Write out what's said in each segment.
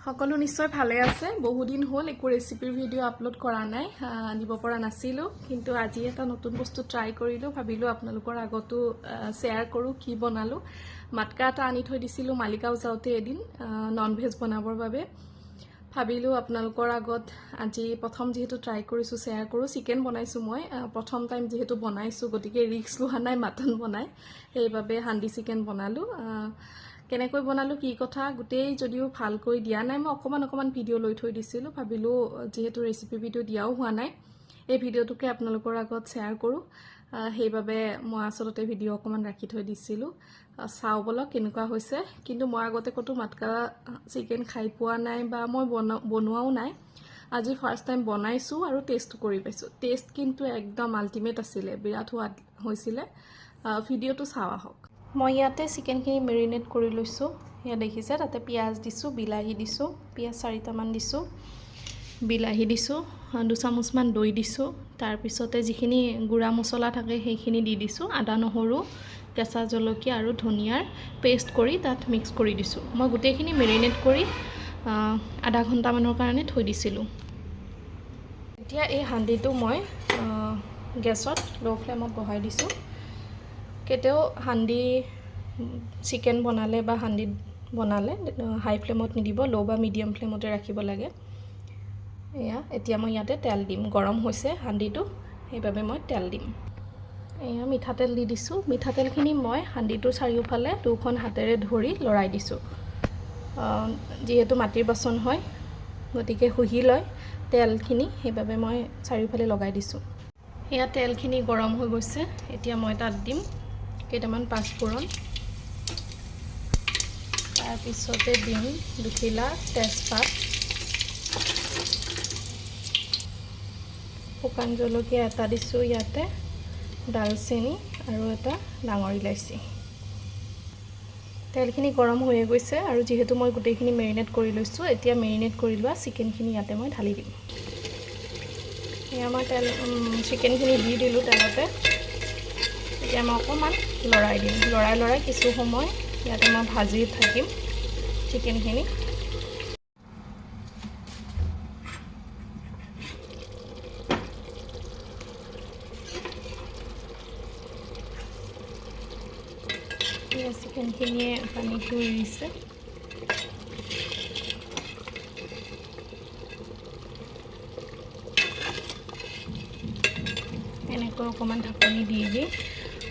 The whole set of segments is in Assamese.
সকলো নিশ্চয় ভালে আছে বহুদিন হল একো ৰেচিপিৰ ভিডিও আপলোড কৰা নাই দিব পৰা নাছিলো কিন্তু আজি এটা নতুন বস্তু ট্ৰাই কৰিলো ভাবিলো আপোনালোকৰ আগতো শেয়াৰ কৰো কি বনালো মাটকা এটা আনি থৈ দিছিলো মালিকাও যাওতে এদিন নন ভেজ বনাবৰ বাবে ভাবিলো আপোনালোকৰ আগত আজি প্ৰথম যেহেতু ট্ৰাই কৰিছো শেয়াৰ কৰো চিকেন বনাইছো মই প্ৰথম টাইম যেহেতু বনাইছো গতিকে ৰিস্ক লোৱা নাই মাটন বনাই সেইবাবে হান্দি চিকেন বনালো কেনেকৈ বনালো কি কথা গুটেই যদিও ভালকৈ দিয়া নাই মই অকমান ভিডিও লৈ থৈ দিছিলো ভাবিলো যেহেতু ৰেচিপি ভিডিও দিয়াও হোৱা নাই এই ভিডিওটোকে আপোনালোকৰ আগত শেয়াৰ কৰো সেইবাবে মই আসলতে ভিডিও অকমান ৰাখি থৈ দিছিলো চাও বলক কেনেকুৱা হৈছে কিন্তু মই আগতে কতো মাটকা চিকেন খাই পোৱা নাই বা মই বনোৱাও নাই আজি ফাৰ্স্ট টাইম বনাইছো আৰু টেষ্ট কৰি পাইছো টেষ্ট কিন্তু একদম আল্টিমেট আছিল বিৰাট সোৱাদ হৈছিল ভিডিওটো চাওয়া হওক মই ইয়াতে চিকেনখিনি মেৰিনেট কৰি লৈছো ইয়া দেখিছে তাতে পিয়াজ দিছো বিলাহী দিছো পিয়াজ 4টা মান দিছো বিলাহী দিছো 2 চামুচ মান দৈ দিছো তাৰ পিছতে যিখিনি গুড়া মছলা থাকে সেইখিনি দি দিছো আদা নহৰু কেঁচা জলকীয়া আৰু ধনিয়াৰ পেষ্ট কৰি তাত মিক্স কৰি দিছো মই গুটেইখিনি মেৰিনেট কৰি আধা ঘণ্টা মানৰ কাৰণে থৈ দিছিলো এতিয়া এই হান্দিটো মই গেছত লো ফ্লেমত বহাই দিছো কেতেও হান্দি চিকেন বনালে বা হান্দি বনালে হাই ফ্লেমত নিদিব লো বা মিডিয়াম ফ্লেমতে ৰাখিব লাগে এয়া এতিয়া মই ইয়াতে তেল দিম গৰম হৈছে হান্দিটো সেইবাবে মই তেল দিম এয়া মিঠাতেল দি দিছো মিঠাতেলখিনি মই হান্দিটো চাৰিওফালে দুখন হাতেৰে ধৰি লৰাই দিছো যেহেতু মাটিৰ বাচন হয় গতিকে হুহি লয় তেলখিনি সেইবাবে মই চাৰিওফালে লগাই দিছো এয়া তেলখিনি গৰম হৈ গৈছে এতিয়া মই তাত দিম কেইটামান পাঁচফোৰণ তাৰ পিছতে দিম দুখিলা তেজপাত শুকান জলকীয়া এটা দিছো ইয়াতে দালচেনি আৰু এটা ডাঙৰ ইলাচি তেলখিনি গৰম হৈ গৈছে আৰু যেহেতু মই গুটেইখিনি মেৰিনেট কৰি লৈছো এতিয়া মেৰিনেট কৰি লোৱা চিকেনখিনি ইয়াতে মই ঢালি দিম এয়া মই চিকেনখিনি দি দিলো তেলতে এতিয়া মই অকমান লৰাই দিম লৰাই কিছু সময় ইয়াতে মই ভাজি থাকিম চিকেনখিনি চিকেনখিনিয়ে পানীটো এৰিছে এনেকৈ অকমান ঢাকনি দি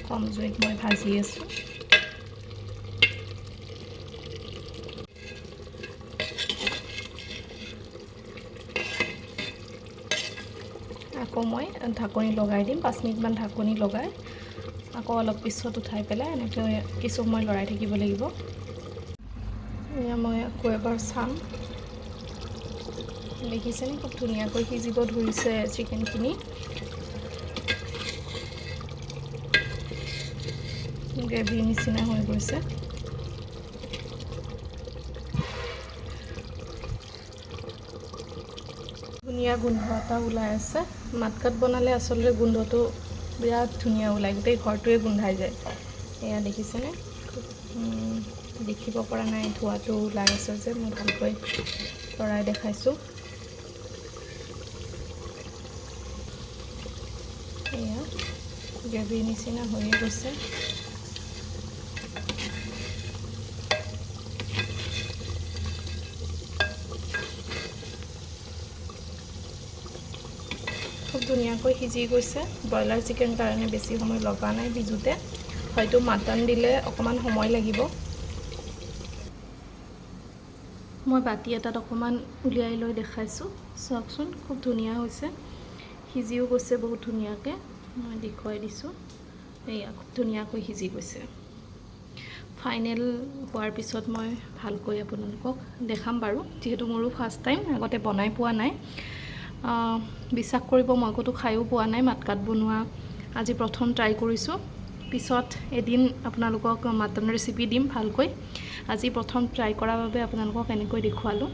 কম জুইত মই ভাজি আছো আকৌ মই ঢাকনি লগাই দিম 5 মিনিট মান ঢাকনি লগাই আকৌ অলপ পিছত উঠাই পেলাই এনেকৈ কিছু সময় লৰাই থাকিব লাগিব এয়া মই আকৌ এবাৰ চাম দেখিছেনে খুব ধুনীয়াকৈ সিজিব ধৰিছে চিকেনখিনি গ্ৰেভি নিচিনা হৈ গৈছে ধুনীয়া গোন্ধ এটা ওলাই আছে মাটকাত বনালে আসলে গোন্ধটো বিৰাট ধুনীয়া ওলাই গোটেই ঘৰটোৱে গোন্ধাই যায় এয়া দেখিছেনে দেখিব পৰা নাই ধোৱাটো ওলাই আছে যে মই ভালকৈ লৰাই দেখাইছো এয়া গ্ৰেভি নিচিনা হৈ গৈছে খুব ধুনীয়াকৈ সিজি গৈছে ব্ৰইলাৰ চিকেন কাৰণে বেছি সময় লগা নাই বিজুতে হয়তো মাটন দিলে অকমান সময় লাগিব মই বাটি এটাত অকমান উলিয়াই লৈ দেখাইছো চাওকচোন খুব ধুনীয়া হৈছে সিজিও গৈছে বহুত ধুনীয়াকৈ মই দেখুৱাই দিছো এয়া খুব ধুনীয়াকৈ সিজি গৈছে ফাইনেল হোৱাৰ পিছত মই ভালকৈ আপোনালোকক দেখাম বাৰু যেহেতু মোৰো ফাৰ্স্ট টাইম আগতে বনাই পোৱা নাই বিশ্বাস কৰিব মই কতো খাইও পোৱা নাই মাটকাত বনোৱা আজি প্ৰথম ট্ৰাই কৰিছো পিছত এদিন আপোনালোকক মাটন ৰেচিপি দিম ভালকৈ আজি প্ৰথম ট্ৰাই কৰাৰ বাবে আপোনালোকক এনেকৈ দেখুৱালো